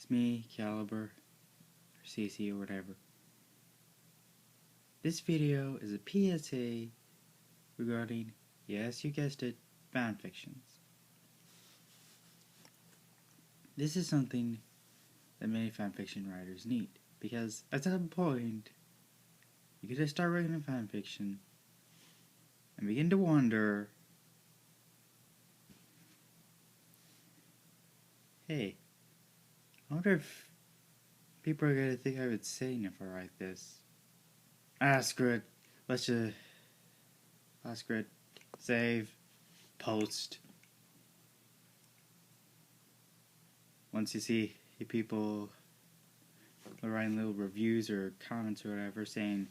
It's me, Caliber, or CC, or whatever. This video is a PSA regarding, yes, you guessed it, fanfictions. This is something that many fanfiction writers need, because at some point, you could just start writing a fanfiction and begin to wonder, hey, I wonder if people are gonna think I would sing if I write this. Screw it. Let's just screw it. Save. Post. Once you see people writing little reviews or comments or whatever saying,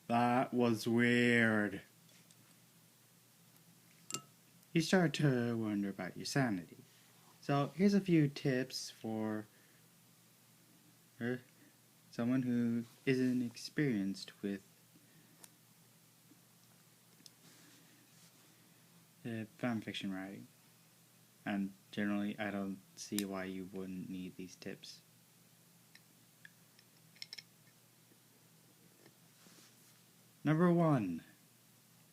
that was weird, you start to wonder about your sanity. So here's a few tips for someone who isn't experienced with fanfiction writing. And generally, I don't see why you wouldn't need these tips. Number 1,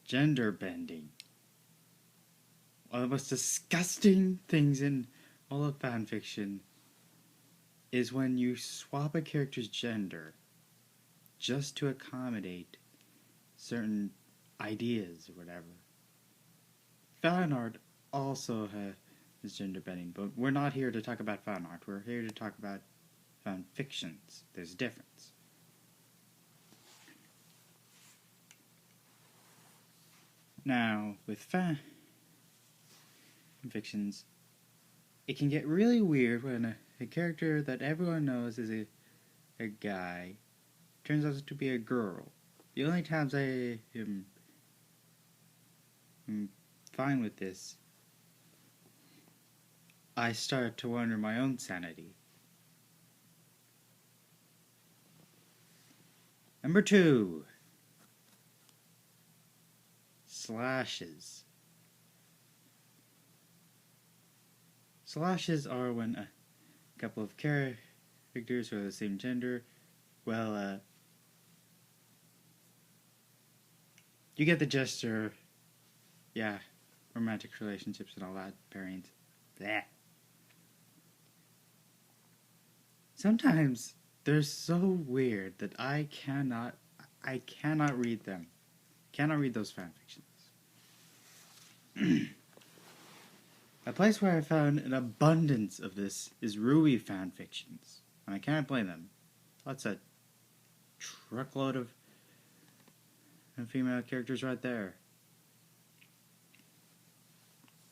gender bending. One of the most disgusting things in all of fanfiction is when you swap a character's gender just to accommodate certain ideas or whatever. Fan art also has gender bending, but we're not here to talk about fan art. We're here to talk about fanfictions. There's a difference. Now, with fanfictions, it can get really weird when a character that everyone knows is a guy turns out to be a girl. The only times I am fine with this, I start to wonder my own sanity. Number 2, slashes. Slashes are when a couple of characters who are the same gender, well, you get the gesture, yeah, romantic relationships and all that, pairings. Bleh. Sometimes they're so weird that I cannot read them. Cannot read those fanfictions. A place where I found an abundance of this is Ruby fanfictions, and I can't blame them. That's a truckload of female characters right there.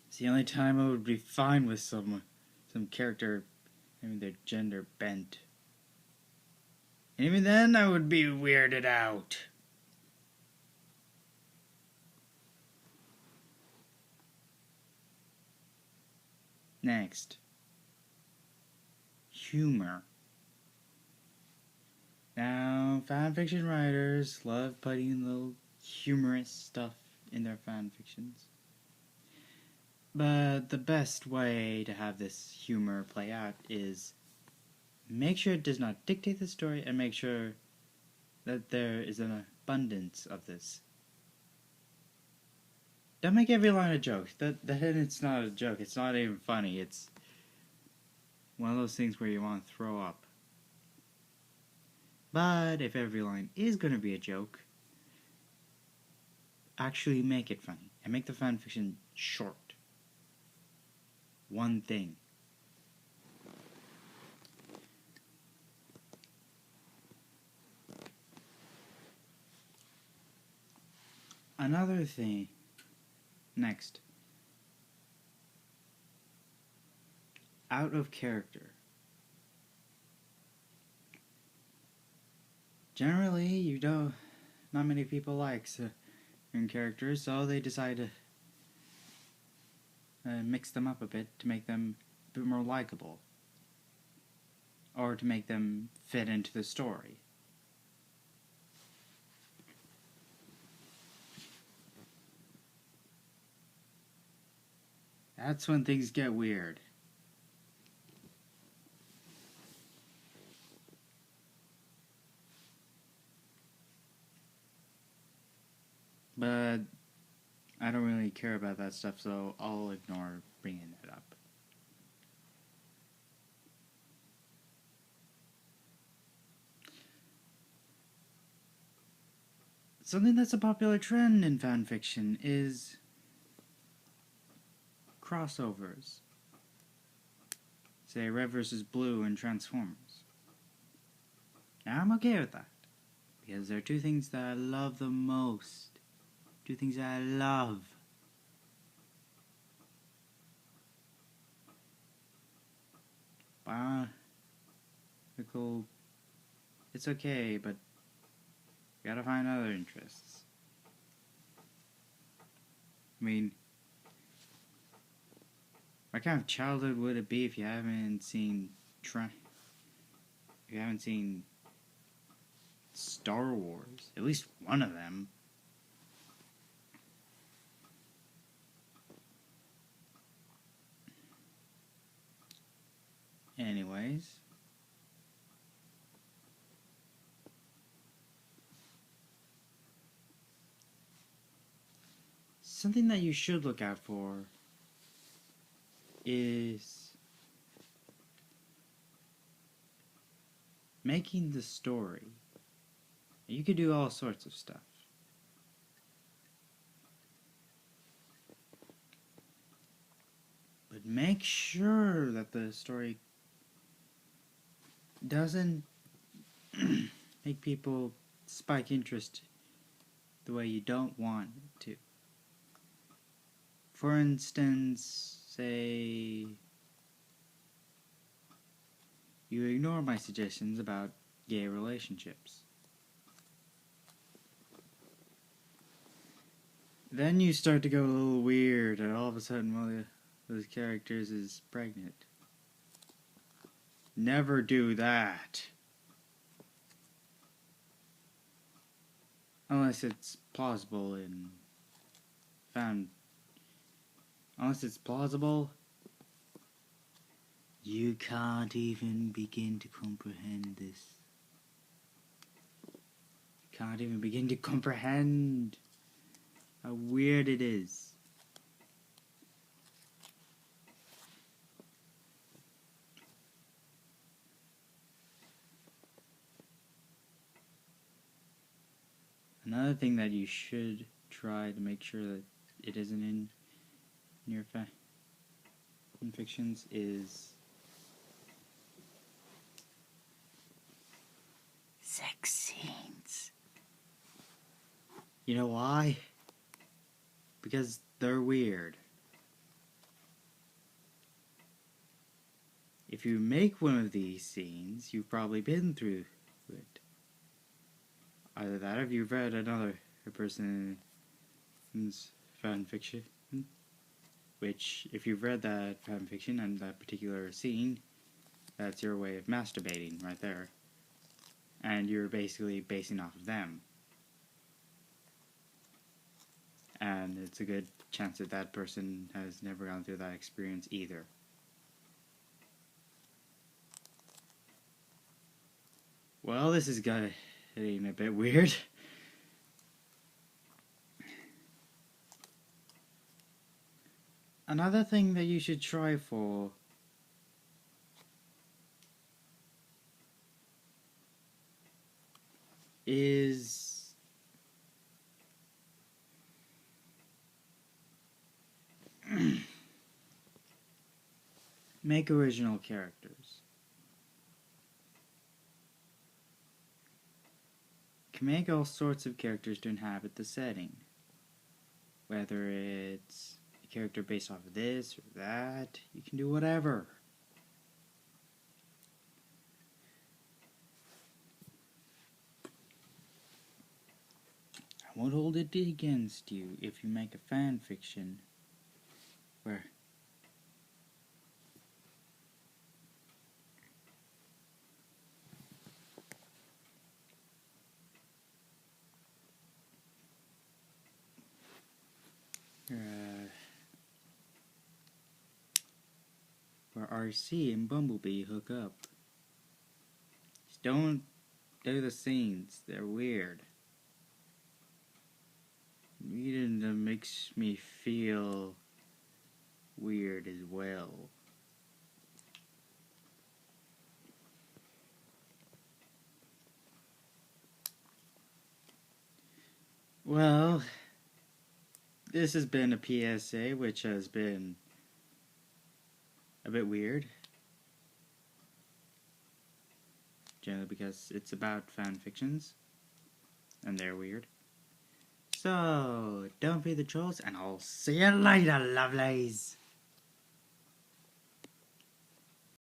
It's the only time I would be fine with some character having their gender bent. And even then, I would be weirded out. Next, humor. Now, fanfiction writers love putting little humorous stuff in their fanfictions. But the best way to have this humor play out is make sure it does not dictate the story and make sure that there is an abundance of this. Don't make every line a joke. That it's not a joke. It's not even funny. It's one of those things where you want to throw up. But if every line is going to be a joke, actually make it funny. And make the fanfiction short. One thing. Another thing. Next. Out of character. Generally, not many people like certain characters, so they decide to mix them up a bit to make them a bit more likable. Or to make them fit into the story. That's when things get weird. But I don't really care about that stuff, so I'll ignore bringing it up. Something that's a popular trend in fanfiction is crossovers. Say Red vs. Blue and Transformers. Now I'm okay with that, because there are two things that I love the most. Two things that I love. Biological, it's okay, but you gotta find other interests. I mean, what kind of childhood would it be if you haven't seen Star Wars? At least one of them. Anyways. Something that you should look out for is making the story. You could do all sorts of stuff. But make sure that the story doesn't make people spike interest the way you don't want it to. For instance, say you ignore my suggestions about gay relationships. Then you start to go a little weird, and all of a sudden one of those characters is pregnant. Never do that. Unless it's plausible unless it's plausible, you can't even begin to comprehend this. Can't even begin to comprehend how weird it is. Another thing that you should try to make sure that it isn't in your fanfictions is sex scenes. You know why? Because they're weird. If you make one of these scenes, you've probably been through it. Either that or you've read another person's fanfiction. Which, if you've read that fanfiction and that particular scene, that's your way of masturbating right there. And you're basically basing off of them. And it's a good chance that that person has never gone through that experience either. Well, this is getting a bit weird. Another thing that you should try for is make original characters. You can make all sorts of characters to inhabit the setting. Whether it's a character based off of this or that, you can do whatever. I won't hold it against you if you make a fan fiction where where RC and Bumblebee hook up. Just don't do the scenes, they're weird. Reading them makes me feel weird as well. Well, this has been a PSA, which has been a bit weird. Generally because it's about fan fictions, and they're weird. So, don't be the trolls, and I'll see you later, lovelies!